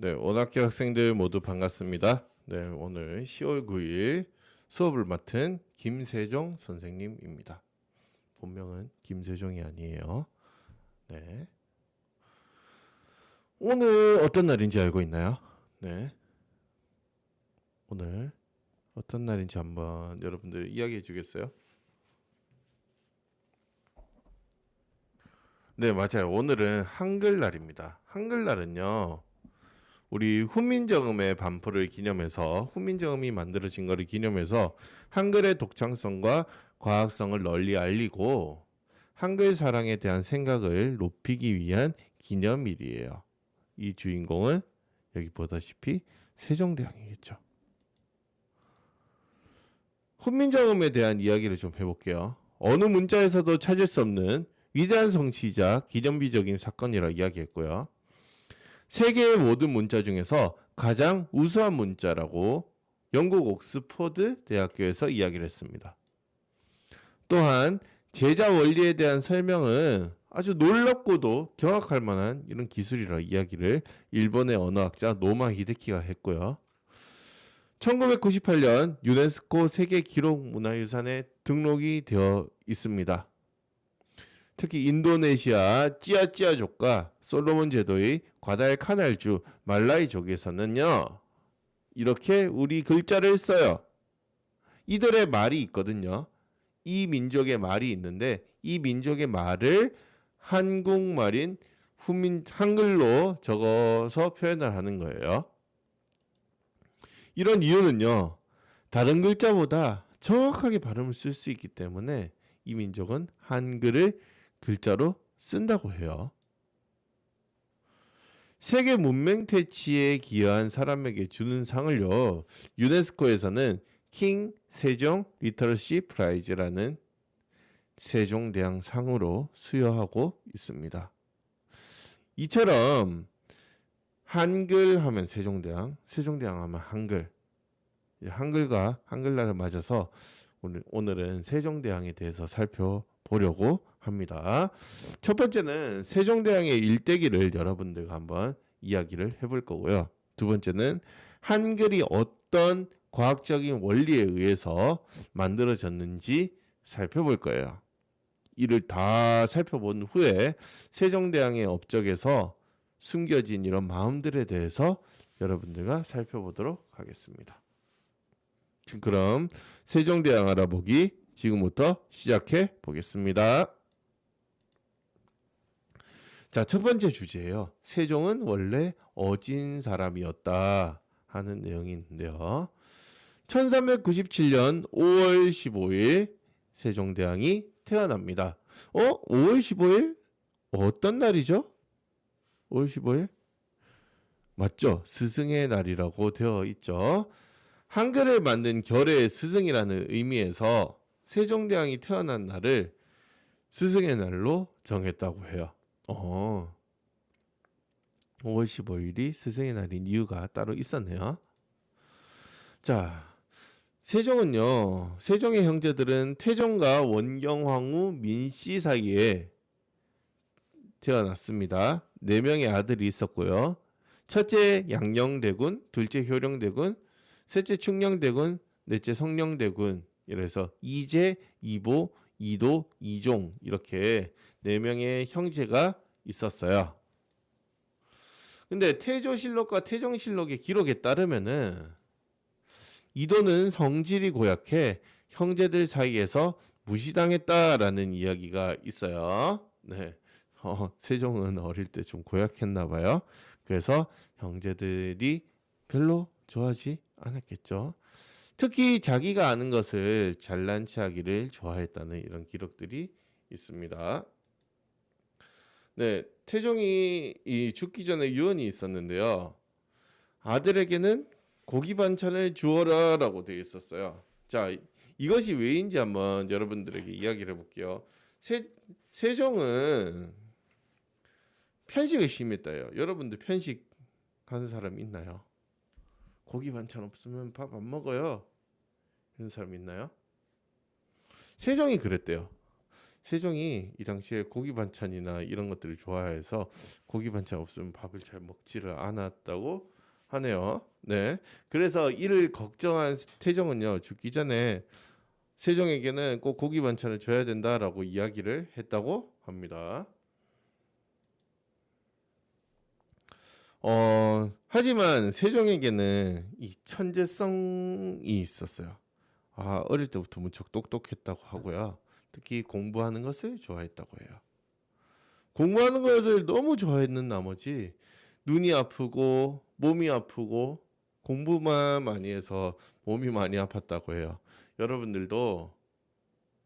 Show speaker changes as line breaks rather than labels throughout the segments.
네, 원학교 학생들 모두 반갑습니다. 네, 오늘 10월 9일 수업을 맡은 김세종 선생님입니다. 본명은 김세종이 아니에요. 네. 오늘 어떤 날인지 알고 있나요? 네. 오늘 어떤 날인지 한번 여러분들 이야기해 주겠어요? 네, 맞아요. 오늘은 한글날입니다. 한글날은요, 우리 훈민정음의 반포를 기념해서 훈민정음이 만들어진 것을 기념해서 한글의 독창성과 과학성을 널리 알리고 한글 사랑에 대한 생각을 높이기 위한 기념일이에요. 이 주인공은 여기 보다시피 세종대왕이겠죠. 훈민정음에 대한 이야기를 좀 해볼게요. 어느 문자에서도 찾을 수 없는 위대한 성취자 기념비적인 사건이라 이야기했고요. 세계의 모든 문자 중에서 가장 우수한 문자라고 영국 옥스퍼드 대학교에서 이야기를 했습니다. 또한 제자 원리에 대한 설명은 아주 놀랍고도 경악할 만한 이런 기술이라 이야기를 일본의 언어학자 노마 히데키가 했고요. 1998년 유네스코 세계 기록 문화유산에 등록이 되어 있습니다. 특히 인도네시아 찌아찌아족과 솔로몬 제도의 과달카날주 말라이족에서는요. 이렇게 우리 글자를 써요. 이들의 말이 있거든요. 이 민족의 말이 있는데 이 민족의 말을 한국말인 한글로 적어서 표현을 하는 거예요. 이런 이유는요. 다른 글자보다 정확하게 발음을 쓸 수 있기 때문에 이 민족은 한글을 글자로 쓴다고 해요. 세계 문명 퇴치에 기여한 사람에게 주는 상을요. 유네스코에서는 킹 세종 리터러시 프라이즈라는 세종대왕 상으로 수여하고 있습니다. 이처럼 한글 하면 세종대왕, 세종대왕 하면 한글. 한글과 한글날을 맞아서 오늘은 세종대왕에 대해서 살펴보려고 합니다. 첫 번째는 세종대왕의 일대기를 여러분들과 한번 이야기를 해볼 거고요. 두 번째는 한글이 어떤 과학적인 원리에 의해서 만들어졌는지 살펴볼 거예요. 이를 다 살펴본 후에 세종대왕의 업적에서 숨겨진 이런 마음들에 대해서 여러분들과 살펴보도록 하겠습니다. 그럼 세종대왕 알아보기 지금부터 시작해 보겠습니다. 자, 첫 번째 주제예요. 세종은 원래 어진 사람이었다 하는 내용이 있는데요. 1397년 5월 15일 세종대왕이 태어납니다. 5월 15일? 어떤 날이죠? 5월 15일? 맞죠? 스승의 날이라고 되어 있죠. 한글을 만든 결의 스승이라는 의미에서 세종대왕이 태어난 날을 스승의 날로 정했다고 해요. 5월 15일이 스승의 날인 이유가 따로 있었네요. 자, 세종은요. 세종의 형제들은 태종과 원경황후 민씨 사이에 태어났습니다. 4명의 아들이 있었고요. 첫째 양녕대군, 둘째 효령대군, 셋째 충녕대군, 넷째 성녕대군. 이래서 이제, 이보, 이도, 이종 이렇게 4명의 형제가 있었어요. 근데 태조실록과 태종실록의 기록에 따르면은 이도는 성질이 고약해 형제들 사이에서 무시당했다라는 이야기가 있어요. 네. 세종은 어릴 때 좀 고약했나 봐요. 그래서 형제들이 별로 좋아하지 않았겠죠. 특히 자기가 아는 것을 잘난 체하기를 좋아했다는 이런 기록들이 있습니다. 네, 태종이 죽기 전에 유언이 있었는데요. 아들에게는 고기 반찬을 주어라라고 되어 있었어요. 자, 이것이 왜인지 한번 여러분들에게 이야기를 해볼게요. 세종은 편식을 심했다요. 여러분들 편식 하는 사람 있나요? 고기 반찬 없으면 밥 안 먹어요. 이런 사람 있나요? 세종이 그랬대요. 세종이 이 당시에 고기 반찬이나 이런 것들을 좋아해서 고기 반찬 없으면 밥을 잘 먹지를 않았다고 하네요. 네. 그래서 이를 걱정한 태종은요, 죽기 전에 세종에게는 꼭 고기 반찬을 줘야 된다라고 이야기를 했다고 합니다. 하지만 세종에게는 이 천재성이 있었어요. 어릴 때부터 무척 똑똑했다고 하고요. 특히 공부하는 것을 좋아했다고 해요. 공부하는 것을 너무 좋아했는 나머지 눈이 아프고 몸이 아프고 공부만 많이 해서 몸이 많이 아팠다고 해요. 여러분들도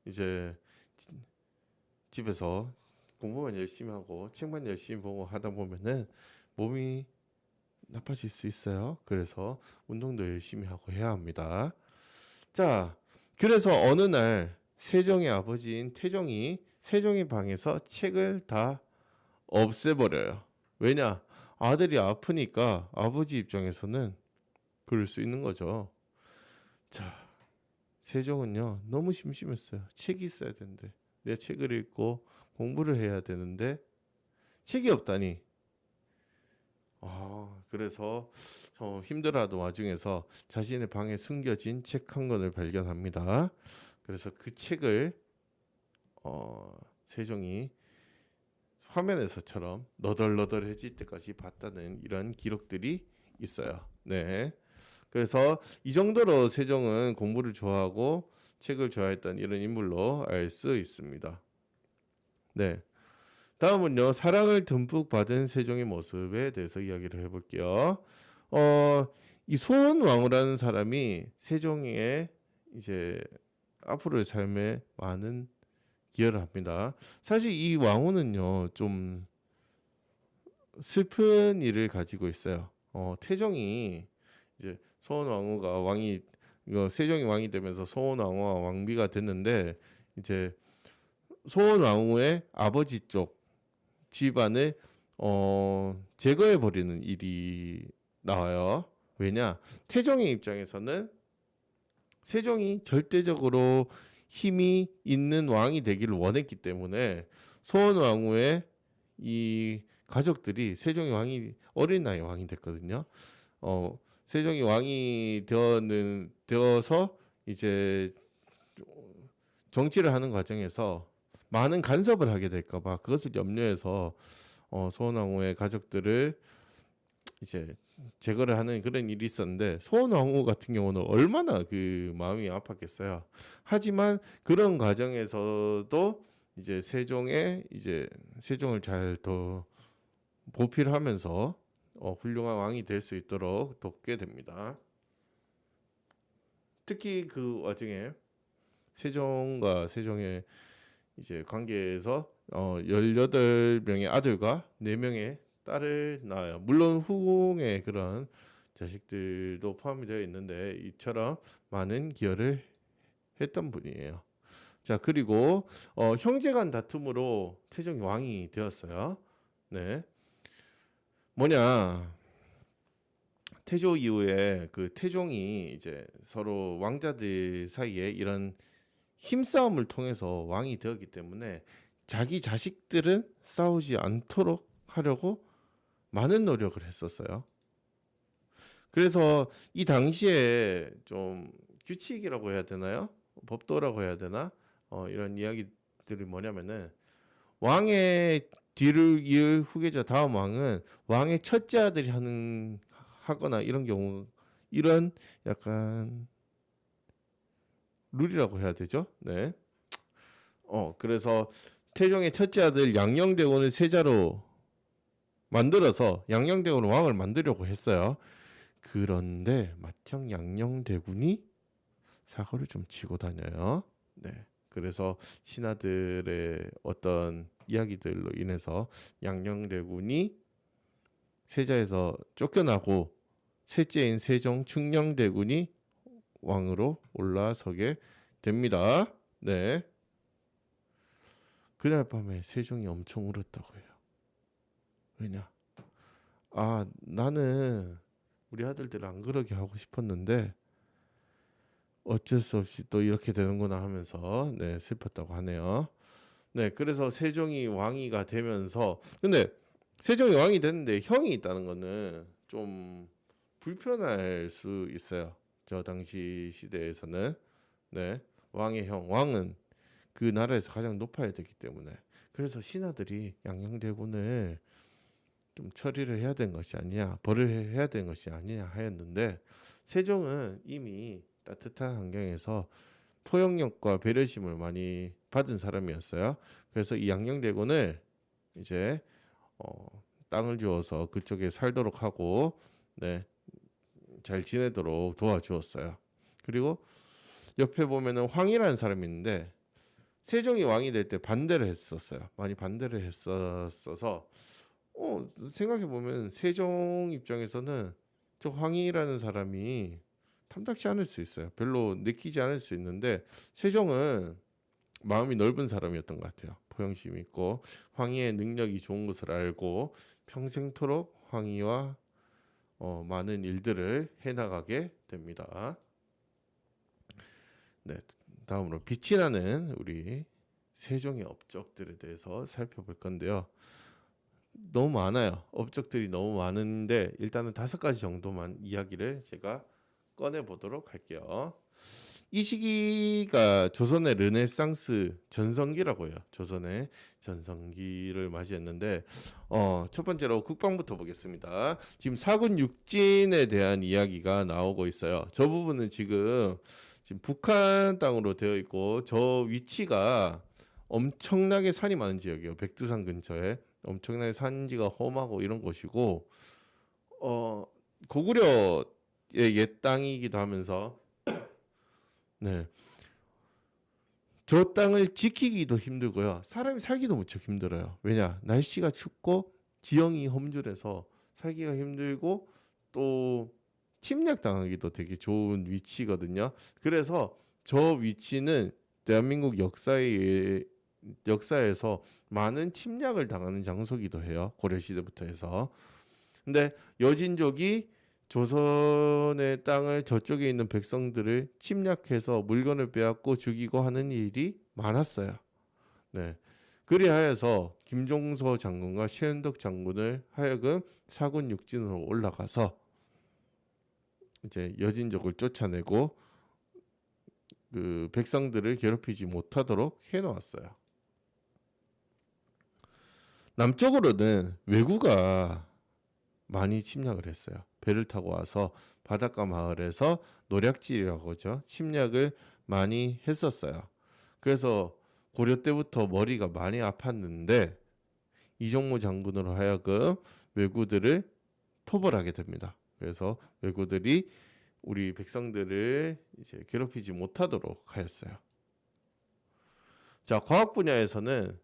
이제 집에서 공부만 열심히 하고 책만 열심히 보고 하다 보면은 몸이 나빠질 수 있어요. 그래서 운동도 열심히 하고 해야 합니다. 자, 그래서 어느 날 세종의 아버지인 태종이 세종의 방에서 책을 다 없애버려요. 왜냐? 아들이 아프니까 아버지 입장에서는 그럴 수 있는 거죠. 자, 세종은요, 너무 심심했어요. 책이 있어야 되는데, 내 책을 읽고 공부를 해야 되는데 책이 없다니. 그래서 힘들어하던 와중에서 자신의 방에 숨겨진 책 한 권을 발견합니다. 그래서 그 책을 세종이 화면에서처럼 너덜너덜해질 때까지 봤다는 이런 기록들이 있어요. 네. 그래서 이 정도로 세종은 공부를 좋아하고 책을 좋아했던 이런 인물로 알 수 있습니다. 네. 다음은요, 사랑을 듬뿍 받은 세종의 모습에 대해서 이야기를 해볼게요. 이 소원왕후라는 사람이 세종의 이제 앞으로의 삶에 많은 기여를 합니다. 사실 이 왕후는요, 좀 슬픈 일을 가지고 있어요. 태종이 이제 소원왕후가 세종이 왕이 되면서 소원왕후가 왕비가 됐는데, 이제 소원왕후의 아버지 쪽 집안을 제거해 버리는 일이 나와요. 왜냐? 태종의 입장에서는 세종이 절대적으로 힘이 있는 왕이 되기를 원했기 때문에 소원왕후의 이 가족들이 세종이 왕이 어린 나이에 왕이 됐거든요. 세종이 왕이 되어서 이제 정치를 하는 과정에서 많은 간섭을 하게 될까봐 그것을 염려해서 소원왕후의 가족들을 이제 제거를 하는 그런 일이 있었는데, 소원왕후 같은 경우는 얼마나 그 마음이 아팠겠어요. 하지만 그런 과정에서도 이제 세종을 잘 더 보필하면서 훌륭한 왕이 될 수 있도록 돕게 됩니다. 특히 그 와중에 세종과 세종의 이제 관계에서 18명의 아들과 4명의 딸을 낳아요. 물론 후궁의 그런 자식들도 포함이 되어 있는데 이처럼 많은 기여를 했던 분이에요. 자, 그리고 형제간 다툼으로 태종이 왕이 되었어요. 네. 뭐냐? 태조 이후에 그 태종이 이제 서로 왕자들 사이에 이런 힘싸움을 통해서 왕이 되었기 때문에 자기 자식들은 싸우지 않도록 하려고 많은 노력을 했었어요. 그래서 이 당시에 좀 규칙이라고 해야 되나요? 법도라고 해야 되나? 이런 이야기들이 뭐냐면은 왕의 뒤를 이을 후계자 다음 왕은 왕의 첫째 아들이 하거나 이런 경우, 이런 약간 룰이라고 해야 되죠. 네. 그래서 태종의 첫째 아들 양녕대군을 세자로 만들어서 양녕대군을 왕을 만들려고 했어요. 그런데 마청 양녕대군이 사고를 좀 치고 다녀요. 네. 그래서 신하들의 어떤 이야기들로 인해서 양녕대군이 세자에서 쫓겨나고 셋째인 세종 충녕대군이 왕으로 올라서게 됩니다. 네. 그날 밤에 세종이 엄청 울었다고 해요. 왜냐? 나는 우리 아들들 안 그러게 하고 싶었는데 어쩔 수 없이 또 이렇게 되는구나 하면서 네, 슬펐다고 하네요. 네, 그래서 세종이 왕이가 되면서 근데 세종이 왕이 됐는데 형이 있다는 거는 좀 불편할 수 있어요. 저 당시 시대에서는 네, 왕의 형, 왕은 그 나라에서 가장 높아야 되기 때문에 그래서 신하들이 양녕대군을 좀 처리를 해야 되는 것이 아니냐, 벌을 해야 되는 것이 아니냐 하였는데 세종은 이미 따뜻한 환경에서 포용력과 배려심을 많이 받은 사람이었어요. 그래서 이 양녕대군을 이제 땅을 주어서 그쪽에 살도록 하고 네, 잘 지내도록 도와주었어요. 그리고 옆에 보면은 황이라는 사람이 있는데 세종이 왕이 될 때 반대를 했었어요. 많이 반대를 했었어서 생각해 보면 세종 입장에서는 저 황이라는 사람이 탐탁치 않을 수 있어요. 별로 내키지 않을 수 있는데 세종은 마음이 넓은 사람이었던 것 같아요. 포용심이 있고 황희의 능력이 좋은 것을 알고 평생토록 황희와 많은 일들을 해나가게 됩니다. 네, 다음으로 빛이 나는 우리 세종의 업적들에 대해서 살펴볼 건데요. 너무 많아요. 업적들이 너무 많은데 일단은 5가지 정도만 이야기를 제가 꺼내 보도록 할게요. 이 시기가 조선의 르네상스 전성기라고 해요. 조선의 전성기를 맞이했는데 첫 번째로 국방부터 보겠습니다. 지금 사군 육진에 대한 이야기가 나오고 있어요. 저 부분은 지금 북한 땅으로 되어 있고 저 위치가 엄청나게 산이 많은 지역이에요. 백두산 근처에 엄청나게 산지가 험하고 이런 곳이고 고구려의 옛 땅이기도 하면서 네. 저 땅을 지키기도 힘들고요. 사람이 살기도 무척 힘들어요. 왜냐? 날씨가 춥고 지형이 험준해서 살기가 힘들고 또 침략당하기도 되게 좋은 위치거든요. 그래서 저 위치는 대한민국 역사에서 많은 침략을 당하는 장소기도 해요. 고려시대부터 해서. 근데 여진족이 조선의 땅을 저쪽에 있는 백성들을 침략해서 물건을 빼앗고 죽이고 하는 일이 많았어요. 네. 그리하여서 김종서 장군과 최은덕 장군을 하여금 사군 육진으로 올라가서 이제 여진족을 쫓아내고 그 백성들을 괴롭히지 못하도록 해놓았어요. 남쪽으로는 왜구가 많이 침략을 했어요. 배를 타고 와서 바닷가 마을에서 노략질이라고 하죠. 침략을 많이 했었어요. 그래서 고려 때부터 머리가 많이 아팠는데 이종무 장군으로 하여금 왜구들을 토벌하게 됩니다. 그래서 왜구들이 우리 백성들을 이제 괴롭히지 못하도록 하였어요. 자, 과학 분야에서는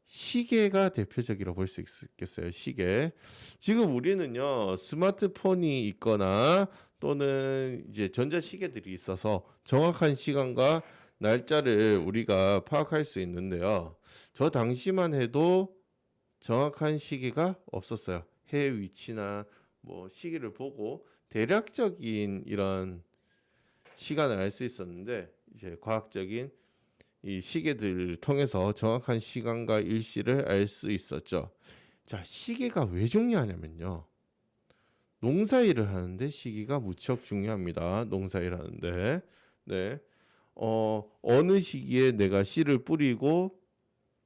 시계가 대표적이라고 볼 수 있겠어요. 시계. 지금 우리는요, 스마트폰이 있거나 또는 이제 전자시계들이 있어서 정확한 시간과 날짜를 우리가 파악할 수 있는데요. 저 당시만 해도 정확한 시계가 없었어요. 해 위치나 뭐 시기를 보고 대략적인 이런 시간을 알 수 있었는데 이제 과학적인 이 시계들을 통해서 정확한 시간과 일시를 알 수 있었죠. 자, 시계가 왜 중요하냐면요. 농사일을 하는데 시기가 무척 중요합니다. 농사일 하는데. 네. 어느 시기에 내가 씨를 뿌리고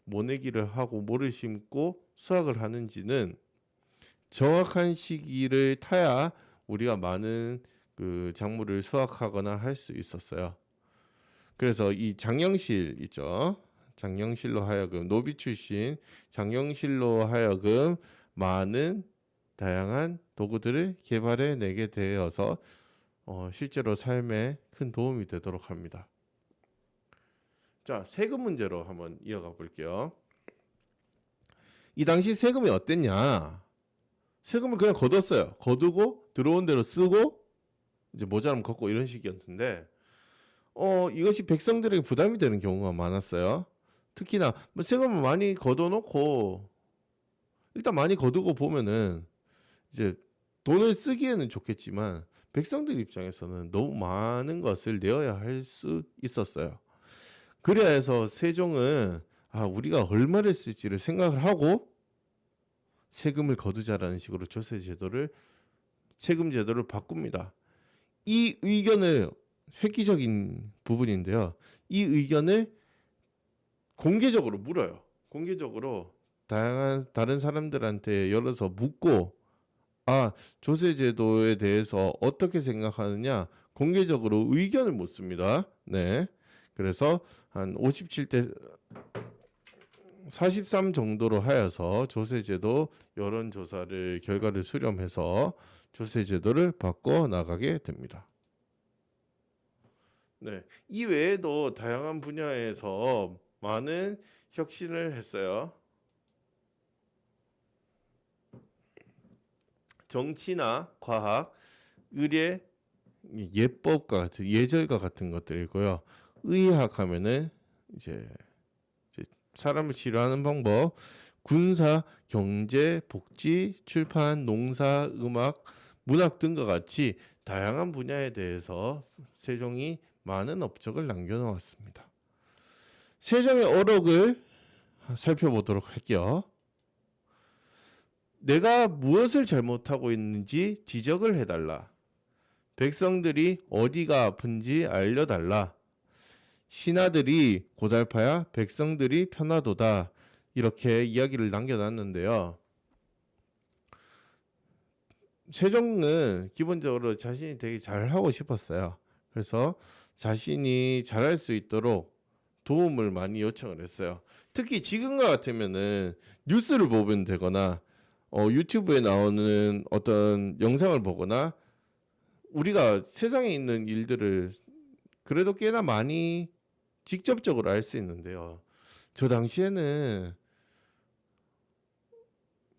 모내기를 하고 모를 심고 수확을 하는지는 정확한 시기를 타야 우리가 많은 그 작물을 수확하거나 할 수 있었어요. 그래서 이 장영실 있죠. 장영실로 하여금 노비 출신 장영실로 하여금 많은 다양한 도구들을 개발해 내게 되어서 실제로 삶에 큰 도움이 되도록 합니다. 자, 세금 문제로 한번 이어가 볼게요. 이 당시 세금이 어땠냐? 세금을 그냥 거뒀어요. 거두고 들어온 대로 쓰고 이제 모자라면 걷고 이런 식이었는데 이것이 백성들에게 부담이 되는 경우가 많았어요. 특히나 뭐 세금을 많이 걷어놓고 일단 많이 거두고 보면은 이제 돈을 쓰기에는 좋겠지만 백성들 입장에서는 너무 많은 것을 내어야 할 수 있었어요. 그래야 해서 세종은 우리가 얼마를 쓸지를 생각을 하고 세금을 거두자라는 식으로 세금 제도를 바꿉니다. 이 의견을 획기적인 부분인데요. 이 의견을 공개적으로 물어요. 공개적으로 다양한 다른 사람들한테 열어서 묻고 조세 제도에 대해서 어떻게 생각하느냐 공개적으로 의견을 묻습니다. 네. 그래서 한 57대 43 정도로 하여서 조세제도 여론조사를 결과를 수렴해서 조세제도를 바꿔 나가게 됩니다. 네, 이 외에도 다양한 분야에서 많은 혁신을 했어요. 정치나 과학, 의례, 예법과 같은 예절과 같은 것들이고요. 의학 하면은 이제 사람을 치료하는 방법, 군사, 경제, 복지, 출판, 농사, 음악, 문학 등과 같이 다양한 분야에 대해서 세종이 많은 업적을 남겨놓았습니다. 세종의 어록을 살펴보도록 할게요. 내가 무엇을 잘못하고 있는지 지적을 해달라. 백성들이 어디가 아픈지 알려달라. 신하들이 고달파야 백성들이 편하도다. 이렇게 이야기를 남겨놨는데요. 세종은 기본적으로 자신이 되게 잘하고 싶었어요. 그래서 자신이 잘할 수 있도록 도움을 많이 요청을 했어요. 특히 지금과 같으면은 뉴스를 보면 되거나 유튜브에 나오는 어떤 영상을 보거나 우리가 세상에 있는 일들을 그래도 꽤나 많이 직접적으로 알 수 있는데요. 저 당시에는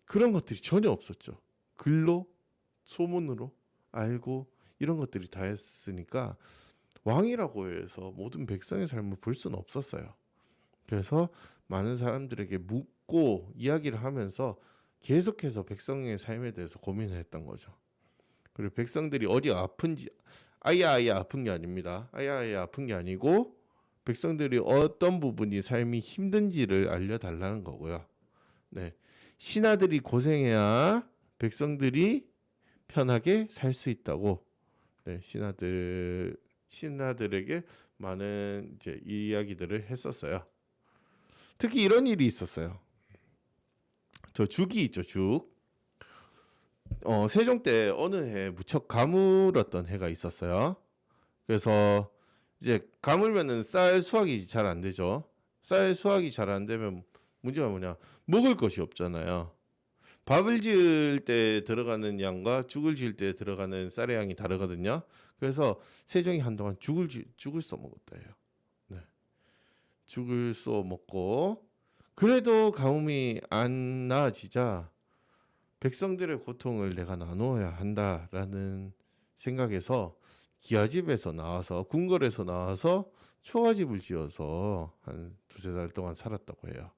그런 것들이 전혀 없었죠. 글로, 소문으로 알고 이런 것들이 다였으니까 왕이라고 해서 모든 백성의 삶을 볼 수는 없었어요. 그래서 많은 사람들에게 묻고 이야기를 하면서 계속해서 백성의 삶에 대해서 고민을 했던 거죠. 그리고 백성들이 어디가 아픈지 아야 아픈 게 아닙니다. 아야 아픈 게 아니고 백성들이 어떤 부분이 삶이 힘든지를 알려달라는 거고요. 네, 신하들이 고생해야 백성들이 편하게 살 수 있다고. 네, 신하들에게 많은 이제 이야기들을 했었어요. 특히 이런 일이 있었어요. 저 죽이 있죠, 죽. 세종 때 어느 해 무척 가물었던 해가 있었어요. 그래서 이제 가물면은 쌀 수확이 잘 안 되죠. 쌀 수확이 잘 안 되면 문제가 뭐냐? 먹을 것이 없잖아요. 밥을 지을 때 들어가는 양과 죽을 지을 때 들어가는 쌀의 양이 다르거든요. 그래서 세종이 한동안 죽을 써 먹었다 해요. 네. 죽을 써 먹고 그래도 가뭄이 안 나아지자 백성들의 고통을 내가 나누어야 한다라는 생각에서 기아집에서 나와서 궁궐에서 나와서 초가집을 지어서 한 두세 달 동안 살았다고 해요.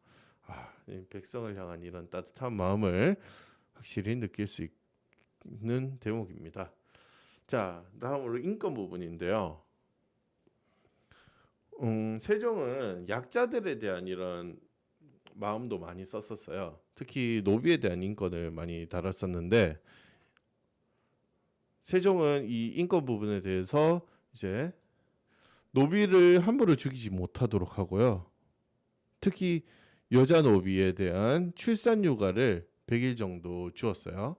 이 백성을 향한 이런 따뜻한 마음을 확실히 느낄 수 있는 대목입니다. 자, 다음으로 인권 부분인데요. 세종은 약자들에 대한 이런 마음도 많이 썼었어요. 특히 노비에 대한 인권을 많이 다뤘었는데 세종은 이 인권 부분에 대해서 이제 노비를 함부로 죽이지 못하도록 하고요. 특히 여자 노비에 대한 출산 휴가를 100일 정도 주었어요.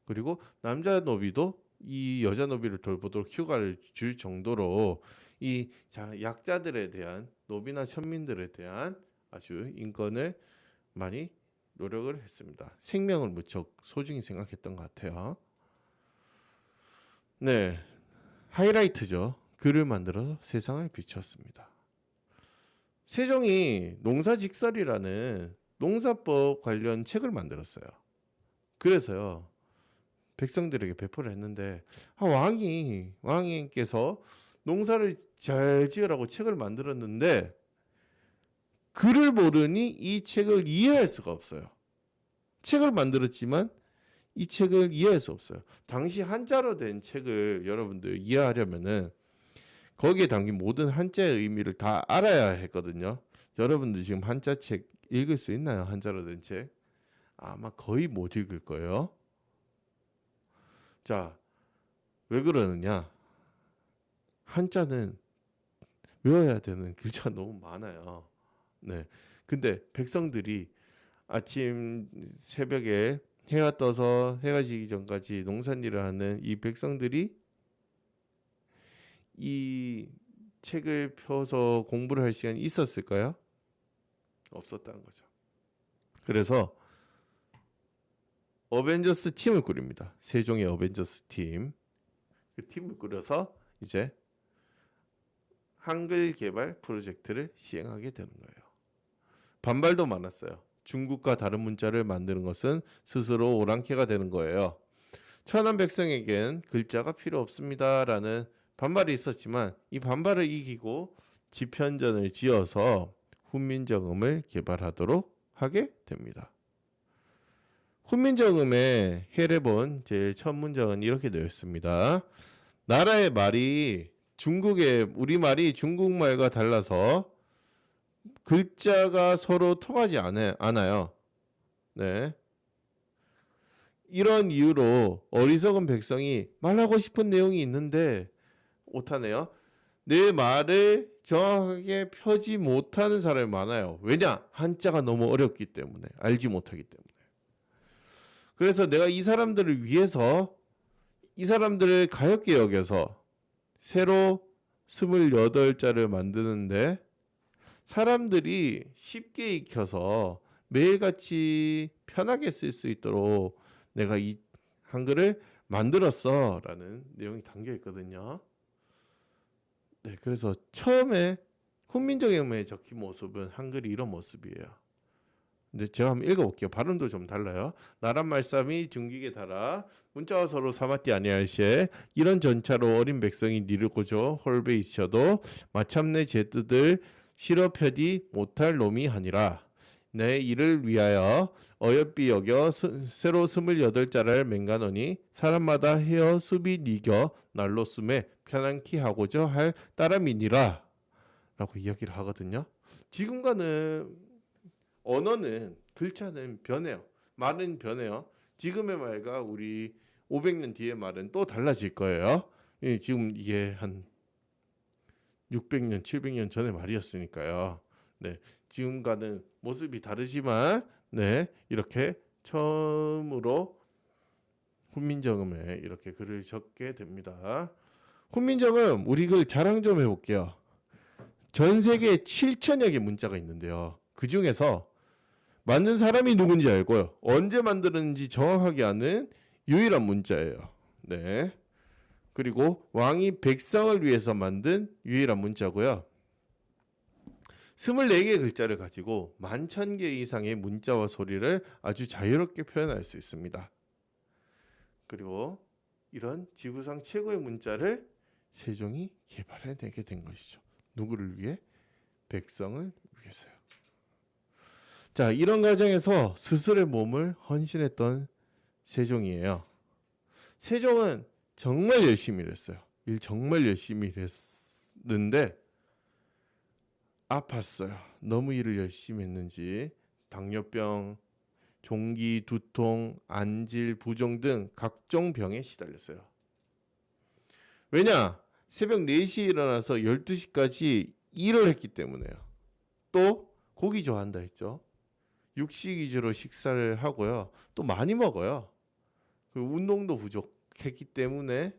그리고 남자 노비도 이 여자 노비를 돌보도록 휴가를 줄 정도로 이 약자들에 대한 노비나 천민들에 대한 아주 인권을 많이 노력을 했습니다. 생명을 무척 소중히 생각했던 것 같아요. 네, 하이라이트죠. 글을 만들어 세상을 비추었습니다. 세종이 농사직설이라는 농사법 관련 책을 만들었어요. 그래서요 백성들에게 배포를 했는데 왕께서 농사를 잘 지으라고 책을 만들었는데 글을 모르니 이 책을 이해할 수가 없어요. 책을 만들었지만 이 책을 이해할 수 없어요. 당시 한자로 된 책을 여러분들 이해하려면은 거기에 담긴 모든 한자의 의미를 다 알아야 했거든요. 여러분들 지금 한자 책 읽을 수 있나요? 한자로 된 책? 아마 거의 못 읽을 거예요. 자, 왜 그러느냐? 한자는 외워야 되는 글자가 너무 많아요. 네. 근데 백성들이 아침 새벽에 해가 떠서 해가 지기 전까지 농산일을 하는 이 백성들이 이 책을 펴서 공부를 할 시간이 있었을까요? 없었다는 거죠. 그래서 어벤져스 팀을 꾸립니다. 세종의 어벤져스 팀. 그 팀을 꾸려서 이제 한글 개발 프로젝트를 시행하게 되는 거예요. 반발도 많았어요. 중국과 다른 문자를 만드는 것은 스스로 오랑캐가 되는 거예요. 천안 백성에겐 글자가 필요 없습니다라는 반발이 있었지만 이 반발을 이기고 지편전을 지어서 훈민정음을 개발하도록 하게 됩니다. 훈민정음의 해례본 제일 첫 문장은 이렇게 되어 있습니다. 나라의 말이 중국의 우리말이 중국말과 달라서 글자가 서로 통하지 않아요. 네. 이런 이유로 어리석은 백성이 말하고 싶은 내용이 있는데 못하네요. 내 말을 정확하게 펴지 못하는 사람이 많아요. 왜냐? 한자가 너무 어렵기 때문에, 알지 못하기 때문에. 그래서 내가 이 사람들을 위해서 이 사람들을 가엾게 여겨서 새로 28자를 만드는데 사람들이 쉽게 익혀서 매일같이 편하게 쓸 수 있도록 내가 이 한글을 만들었어 라는 내용이 담겨 있거든요. 네, 그래서 처음에 훈민정음에 적힌 모습은 한글이 이런 모습이에요. 근데 제가 한번 읽어볼게요. 발음도 좀 달라요. 나란 말씀이 중기게 달아 문자와 서로 삼았디 아니할 시에 이런 전차로 어린 백성이 니를 고조 홀배 있어도 마참내 제 뜻을 실어 펴디 못할 놈이 하니라. 내 이를 위하여 어여삐 여겨 새로 28자를 맹가노니 사람마다 헤어 수비 니겨 날로 쓰매 편안키 하고자 할 따름이니라 라고 이야기를 하거든요. 지금과는 언어는 글자는 변해요. 말은 변해요. 지금의 말과 우리 500년 뒤의 말은 또 달라질 거예요. 지금 이게 한 600년, 700년 전의 말이었으니까요. 네, 지금과는 모습이 다르지만 네, 이렇게 처음으로 훈민정음에 이렇게 글을 적게 됩니다. 훈민정음 우리 글 자랑 좀 해볼게요. 전 세계에 7천여 개 문자가 있는데요. 그 중에서 만든 사람이 누군지 알고요. 언제 만들었는지 정확하게 아는 유일한 문자예요. 네. 그리고 왕이 백성을 위해서 만든 유일한 문자고요. 24개의 글자를 가지고 11,000개 이상의 문자와 소리를 아주 자유롭게 표현할 수 있습니다. 그리고 이런 지구상 최고의 문자를 세종이 개발해내게 된 것이죠. 누구를 위해? 백성을 위해서요. 자, 이런 과정에서 스스로의 몸을 헌신했던 세종이에요. 세종은 정말 열심히 일했어요. 일 정말 열심히 일했는데 아팠어요. 너무 일을 열심히 했는지 당뇨병, 종기, 두통, 안질, 부종 등 각종 병에 시달렸어요. 왜냐? 새벽 4시에 일어나서 12시까지 일을 했기 때문에요. 또 고기 좋아한다 했죠. 육식 위주로 식사를 하고요. 또 많이 먹어요. 운동도 부족했기 때문에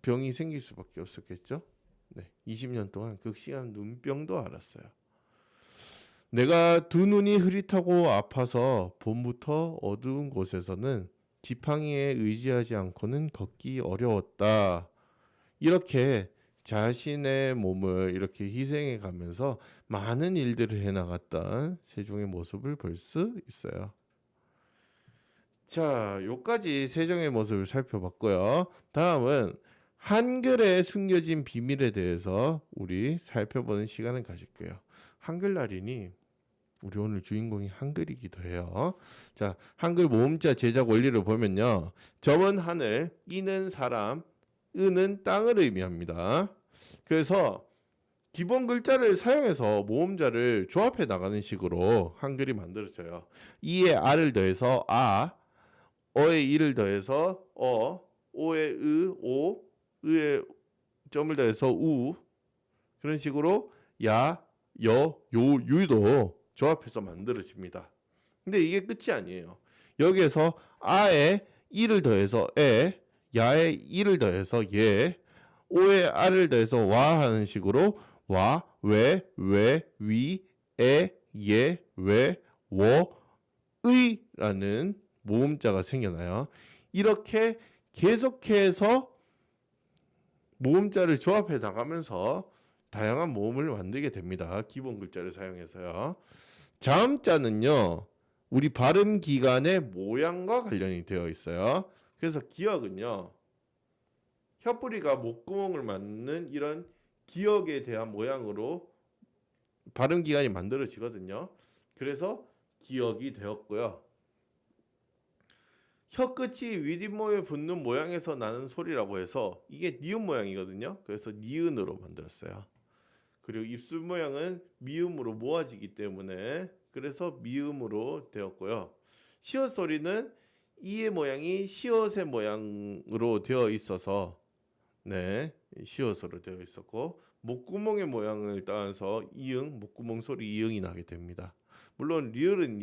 병이 생길 수밖에 없었겠죠. 네, 20년 동안 극심한 눈병도 앓았어요. 내가 두 눈이 흐릿하고 아파서 봄부터 어두운 곳에서는 지팡이에 의지하지 않고는 걷기 어려웠다. 이렇게 자신의 몸을 이렇게 희생해 가면서 많은 일들을 해나갔던 세종의 모습을 볼 수 있어요. 자, 여기까지 세종의 모습을 살펴봤고요. 다음은 한글에 숨겨진 비밀에 대해서 우리 살펴보는 시간을 가질게요. 한글날이니 우리 오늘 주인공이 한글이기도 해요. 자, 한글 모음자 제작 원리를 보면요. 점은 하늘, 이는 사람, 은은 땅을 의미합니다. 그래서 기본 글자를 사용해서 모음자를 조합해 나가는 식으로 한글이 만들어져요. 이에 아를 더해서 아, 어에 이를 더해서 오에 오, 의에 점을 더해서 우, 그런 식으로 야, 여, 요, 유도 조합해서 만들어집니다. 근데 이게 끝이 아니에요. 여기에서 아에 이를 더해서 에, 야에 이를 더해서 예, 오에 아를 더해서 와 하는 식으로 와, 왜, 위, 에, 예, 왜, 워, 의라는 모음자가 생겨나요. 이렇게 계속해서 모음자를 조합해 나가면서 다양한 모음을 만들게 됩니다. 기본 글자를 사용해서요. 자음자는요, 우리 발음 기관의 모양과 관련이 되어 있어요. 그래서 기역은요, 혀뿌리가 목구멍을 맞는 이런 기역에 대한 모양으로 발음 기관이 만들어지거든요. 그래서 기역이 되었고요. 혀 끝이 윗잇몸에 붙는 모양에서 나는 소리라고 해서 이게 니은 모양이거든요. 그래서 니은으로 만들었어요. 그리고 입술 모양은 미음으로 모아지기 때문에 그래서 미음으로 되었고요. 시옷 소리는 이의 모양이 시옷의 모양으로 되어 있어서 네, 시옷으로 되어 있었고 목구멍의 모양을 따라서 이응, 목구멍 소리 이응이 나게 됩니다. 물론 리을은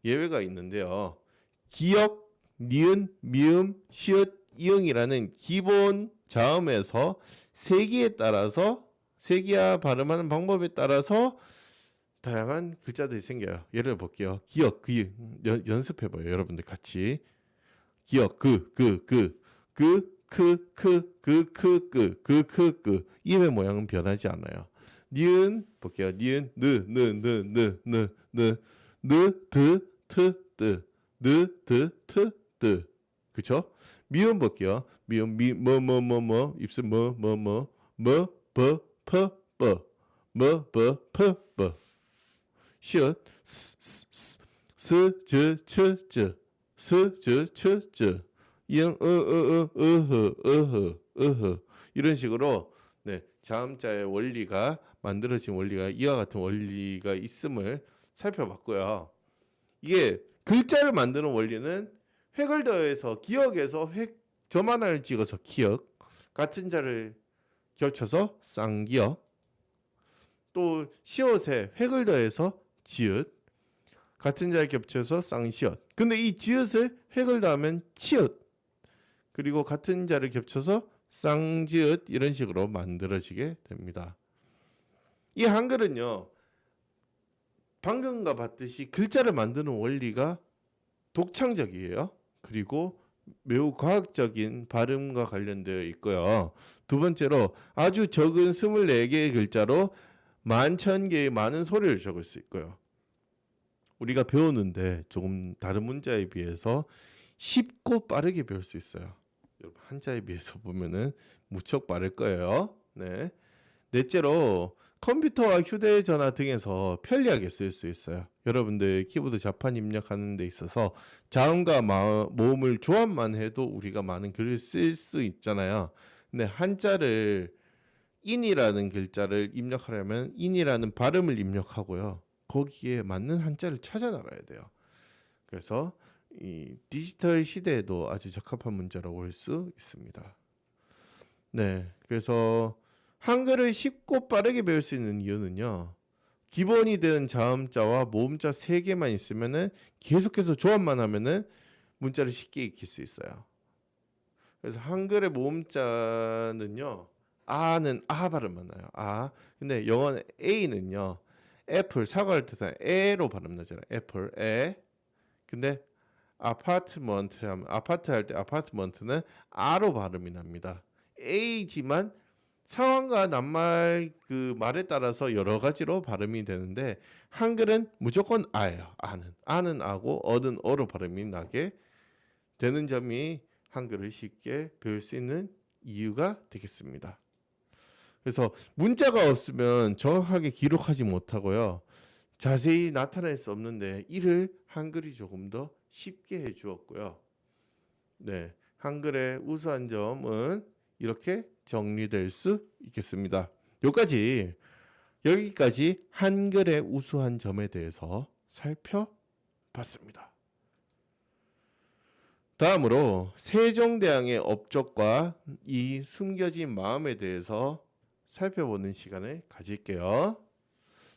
예외가 있는데요. 기역, 니은, 미음, 시옷, 이응이라는 기본 자음에서 세기에 따라서 세기와 발음하는 방법에 따라서 다양한 글자들이 생겨요. 예를 볼게요. 기역, 연습해봐요. 여러분들 같이. 기역, 이의 모양은 변하지 않아요. 니은 볼게요. 니은, 그쵸? 미음 볼게요. 미음, 입술, 시옷, 이응, 이런 식으로 네, 자음자의 원리가 만들어진 원리가 이와 같은 원리가 있음을 살펴봤고요. 이게 글자를 만드는 원리는 획을 더해서 기역에서 점 하나를 찍어서 기역, 같은 자를 겹쳐서 쌍기역, 또 시옷에 획을 더해서 지읒, 같은 자를 겹쳐서 쌍시옷. 근데 이 지읒을 획을 더하면 치읒, 그리고 같은 자를 겹쳐서 쌍지읒 이런 식으로 만들어지게 됩니다. 이 한글은요, 방금과 봤듯이 글자를 만드는 원리가 독창적이에요. 그리고 매우 과학적인 발음과 관련되어 있고요. 두 번째로 아주 적은 24개의 글자로 11,000개의 많은 소리를 적을 수 있고요. 우리가 배우는데 조금 다른 문자에 비해서 쉽고 빠르게 배울 수 있어요. 여러분 한자에 비해서 보면은 무척 빠를 거예요. 네. 넷째로 컴퓨터와 휴대전화 등에서 편리하게 쓸 수 있어요. 여러분들 키보드 자판 입력하는 데 있어서 자음과 모음을 조합만 해도 우리가 많은 글을 쓸 수 있잖아요. 근데 한자를 인이라는 글자를 입력하려면 인이라는 발음을 입력하고요. 거기에 맞는 한자를 찾아 나가야 돼요. 그래서 이 디지털 시대에도 아주 적합한 문자라고 볼 수 있습니다. 네, 그래서 한글을 쉽고 빠르게 배울 수 있는 이유는요. 기본이 된 자음자와 모음자 3개만 있으면은 계속해서 조합만 하면은 문자를 쉽게 익힐 수 있어요. 그래서 한글의 모음자는요. 아는 아 발음만 나요. 아. 근데 영어는 A는요. 애플 사과를 뜻하는 에로 발음 나잖아요. 애플 에. 근데 아파트먼트 하면 아파트 할 때 아파트먼트는 아로 발음이 납니다. A지만 상황과 낱말 그 말에 따라서 여러 가지로 발음이 되는데 한글은 무조건 아예요. 아는 아고 어는 어로 발음이 나게 되는 점이 한글을 쉽게 배울 수 있는 이유가 되겠습니다. 그래서 문자가 없으면 정확하게 기록하지 못하고요. 자세히 나타낼 수 없는데 이를 한글이 조금 더 쉽게 해주었고요. 네, 한글의 우수한 점은 이렇게 정리될 수 있겠습니다. 여기까지 한글의 우수한 점에 대해서 살펴봤습니다. 다음으로 세종대왕의 업적과 이 숨겨진 마음에 대해서 살펴보는 시간을 가질게요.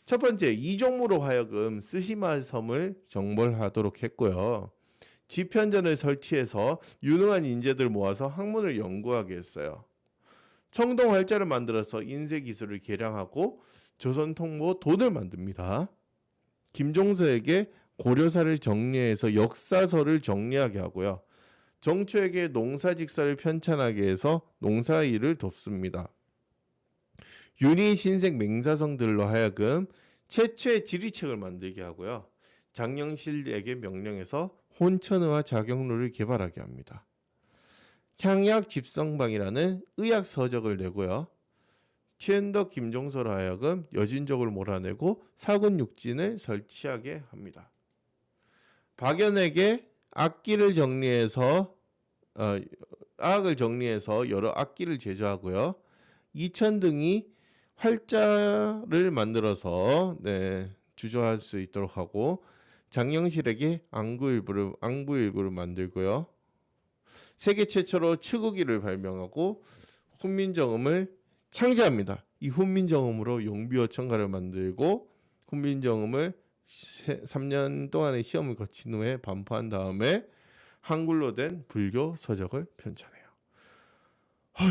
첫 번째, 이종무로 하여금 쓰시마 섬을 정벌하도록 했고요. 지편전을 설치해서 유능한 인재들 모아서 학문을 연구하게 했어요. 청동활자를 만들어서 인쇄 기술을 개량하고 조선통보 돈을 만듭니다. 김종서에게 고려사를 정리해서 역사서를 정리하게 하고요. 정초에게 농사직사를 편찬하게 해서 농사일을 돕습니다. 윤희, 신색, 맹사성들로 하여금 최초의 지리책을 만들게 하고요. 장영실에게 명령해서 혼천의와 자경루를 개발하게 합니다. 향약 집성방이라는 의학 서적을 내고요. 최은덕, 김종서로 하여금 여진족을 몰아내고 사군육진을 설치하게 합니다. 박연에게 악을 정리해서 여러 악기를 제조하고요. 이천등이 활자를 만들어서 주조할 수 있도록 하고 장영실에게 앙부일구를 만들고요. 세계 최초로 치구기를 발명하고 훈민정음을 창제합니다. 이 훈민정음으로 용비어천가를 만들고 훈민정음을 3년 동안의 시험을 거친 후에 반포한 다음에 한글로 된 불교 서적을 편찬해요.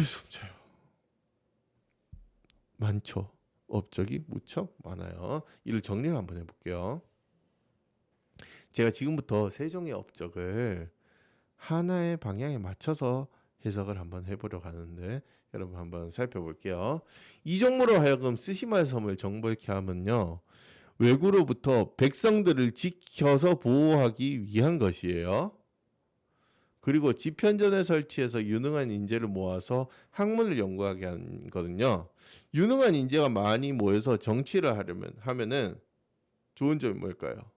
숨차요. 많죠. 업적이 무척 많아요. 이를 정리를 한번 해볼게요. 제가 지금부터 세종의 업적을 하나의 방향에 맞춰서 해석을 한번 해보려고 하는데 여러분 한번 살펴볼게요. 이종무로 하여금 쓰시마 섬을 정벌케 하면요. 외구로부터 백성들을 지켜서 보호하기 위한 것이에요. 그리고 지편전을 설치해서 유능한 인재를 모아서 학문을 연구하게 한 거거든요. 유능한 인재가 많이 모여서 정치를 하면은 좋은 점이 뭘까요?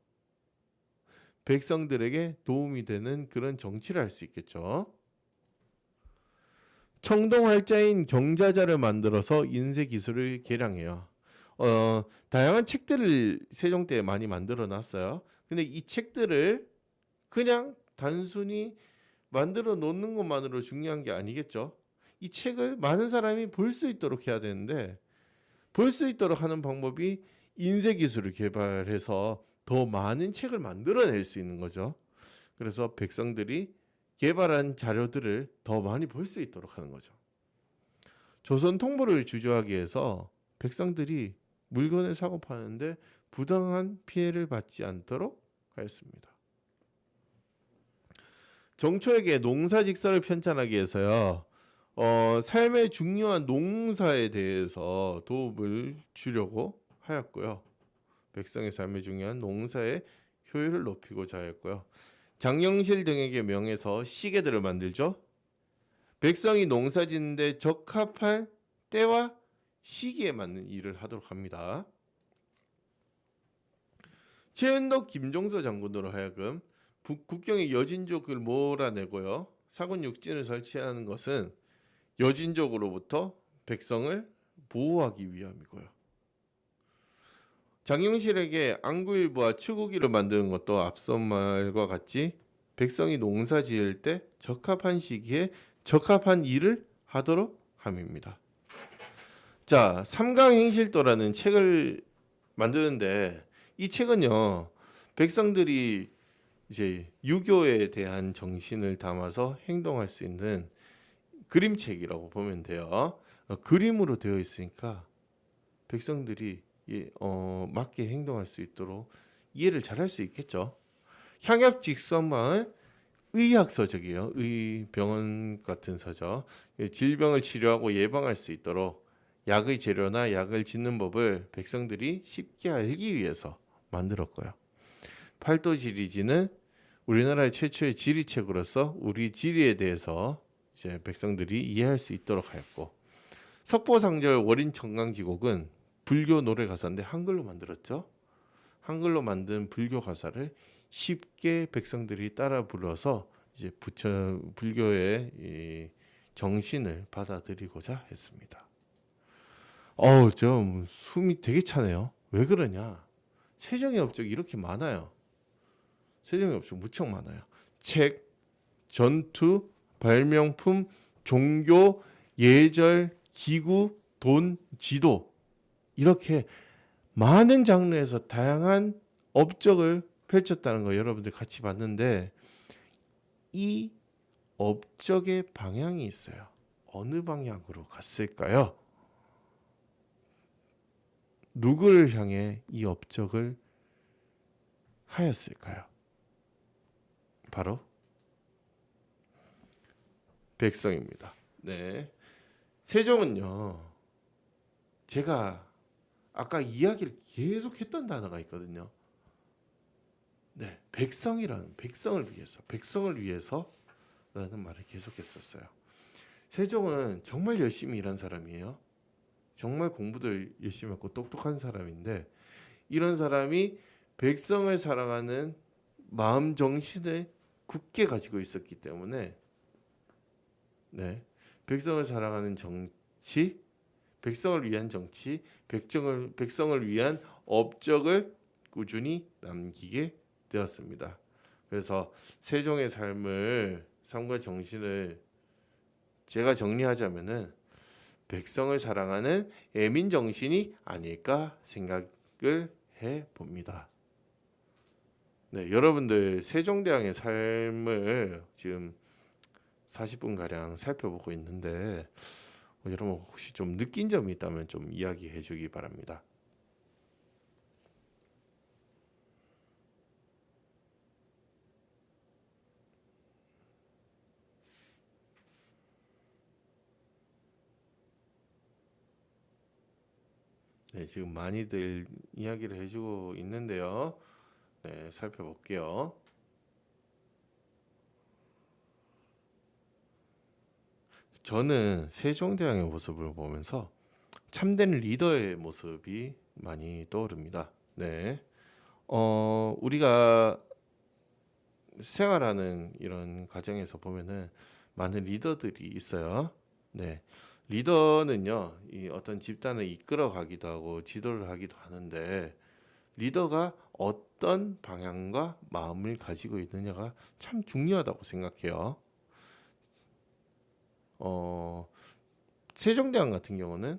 백성들에게 도움이 되는 그런 정치를 할 수 있겠죠. 청동활자인 경자자를 만들어서 인쇄 기술을 개량해요. 다양한 책들을 세종 때 많이 만들어 놨어요. 근데 이 책들을 그냥 단순히 만들어 놓는 것만으로 중요한 게 아니겠죠. 이 책을 많은 사람이 볼 수 있도록 해야 되는데 볼 수 있도록 하는 방법이 인쇄 기술을 개발해서 더 많은 책을 만들어낼 수 있는 거죠. 그래서 백성들이 개발한 자료들을 더 많이 볼 수 있도록 하는 거죠. 조선 통보를 주저하기 위해서 백성들이 물건을 사고 파는데 부당한 피해를 받지 않도록 하였습니다. 정초에게 농사직사를 편찬하기 위해서요. 삶의 중요한 농사에 대해서 도움을 주려고 하였고요. 백성의 삶에 중요한 농사의 효율을 높이고자 하였고요. 장영실 등에게 명해서 시계들을 만들죠. 백성이 농사 짓는데 적합한 때와 시기에 맞는 일을 하도록 합니다. 최은덕, 김종서 장군으로 하여금 국경의 여진족을 몰아내고요. 사군육진을 설치하는 것은 여진족으로부터 백성을 보호하기 위함이고요. 장영실에게 안구일부와 치구기를 만드는 것도 앞선 말과 같이 백성이 농사 지을 때 적합한 시기에 적합한 일을 하도록 함입니다. 자, 삼강행실도라는 책을 만드는데 이 책은요. 백성들이 이제 유교에 대한 정신을 담아서 행동할 수 있는 그림책이라고 보면 돼요. 그림으로 되어 있으니까 백성들이 맞게 행동할 수 있도록 이해를 잘할 수 있겠죠. 향약직선마을 의학 서적이에요. 병원 같은 서적. 질병을 치료하고 예방할 수 있도록 약의 재료나 약을 짓는 법을 백성들이 쉽게 알기 위해서 만들었고요. 팔도지리지는 우리나라의 최초의 지리책으로서 우리 지리에 대해서 이제 백성들이 이해할 수 있도록 하였고, 석보상절 월인청강지곡은 불교 노래 가사인데 한글로 만들었죠. 한글로 만든 불교 가사를 쉽게 백성들이 따라 불러서 이제 불교의 정신을 받아들이고자 했습니다. 좀 숨이 되게 차네요. 왜 그러냐? 세종의 업적이 이렇게 많아요. 세종의 업적 무척 많아요. 책, 전투, 발명품, 종교, 예절, 기구, 돈, 지도, 이렇게 많은 장르에서 다양한 업적을 펼쳤다는 거 여러분들 같이 봤는데, 이 업적의 방향이 있어요. 어느 방향으로 갔을까요? 누구를 향해 이 업적을 하였을까요? 바로 백성입니다. 네. 세종은요, 제가 아까 이야기를 계속 했던 단어가 있거든요. 네, 백성을 위해서라는 말을 계속 했었어요. 세종은 정말 열심히 일한 사람이에요. 정말 공부도 열심히 했고 똑똑한 사람인데, 이런 사람이 백성을 사랑하는 마음 정신을 굳게 가지고 있었기 때문에, 네, 백성을 사랑하는 정치, 백성을 위한 정치, 백성을 위한 업적을 꾸준히 남기게 되었습니다. 그래서 세종의 삶과 정신을 제가 정리하자면은 백성을 사랑하는 애민 정신이 아닐까 생각을 해 봅니다. 네, 여러분들 세종대왕의 삶을 지금 40분 가량 살펴보고 있는데, 여러분 혹시 좀 느낀 점이 있다면 좀 이야기해 주기 바랍니다. 네, 지금 많이들 이야기를 해주고 있는데요. 네, 살펴볼게요. 저는 세종대왕의 모습을 보면서 참된 리더의 모습이 많이 떠오릅니다. 네, 우리가 생활하는 이런 과정에서 보면은 많은 리더들이 있어요. 네, 리더는요, 이 어떤 집단을 이끌어가기도 하고 지도를 하기도 하는데, 리더가 어떤 방향과 마음을 가지고 있느냐가 참 중요하다고 생각해요. 어, 세종대왕 같은 경우는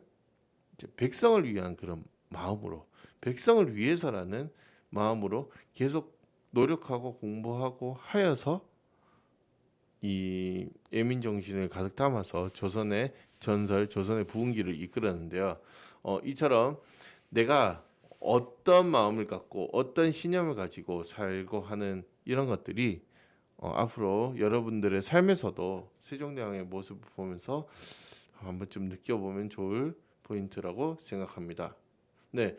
이제 백성을 위한 그런 마음으로, 백성을 위해서라는 마음으로 계속 노력하고 공부하고 하여서 이 애민 정신을 가득 담아서 조선의 전설, 조선의 부흥기를 이끌었는데요. 이처럼 내가 어떤 마음을 갖고 어떤 신념을 가지고 살고 하는 이런 것들이 앞으로 여러분들의 삶에서도 세종대왕의 모습을 보면서 한번 좀 느껴보면 좋을 포인트라고 생각합니다. 네,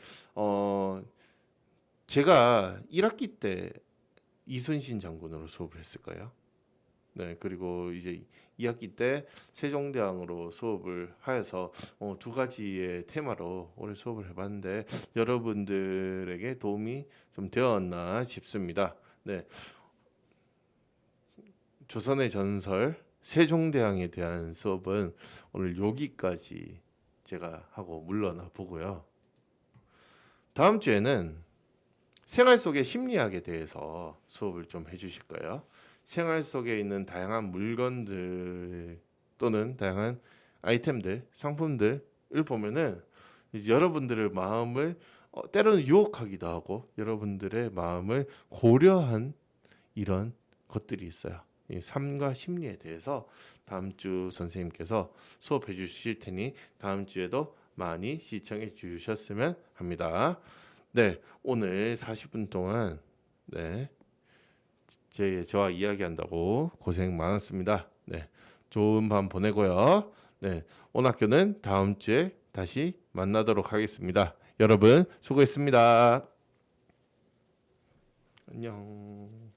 제가 1학기 때 이순신 장군으로 수업을 했을 거예요. 네, 그리고 이제 2학기 때 세종대왕으로 수업을 하여서 두 가지의 테마로 올해 수업을 해봤는데, 여러분들에게 도움이 좀 되었나 싶습니다. 네, 조선의 전설 세종대왕에 대한 수업은 오늘 여기까지 제가 하고 물러나 보고요. 다음 주에는 생활 속의 심리학에 대해서 수업을 좀 해주실 거예요. 생활 속에 있는 다양한 물건들 또는 다양한 아이템들, 상품들을 보면은 이제 여러분들의 마음을 때로는 유혹하기도 하고 여러분들의 마음을 고려한 이런 것들이 있어요. 이 삶과 심리에 대해서 다음 주 선생님께서 수업해 주실 테니 다음 주에도 많이 시청해 주셨으면 합니다. 네, 오늘 40분 동안 네, 저와 이야기한다고 고생 많았습니다. 네, 좋은 밤 보내고요. 네, 오학교는 다음 주에 다시 만나도록 하겠습니다. 여러분 수고했습니다. 안녕.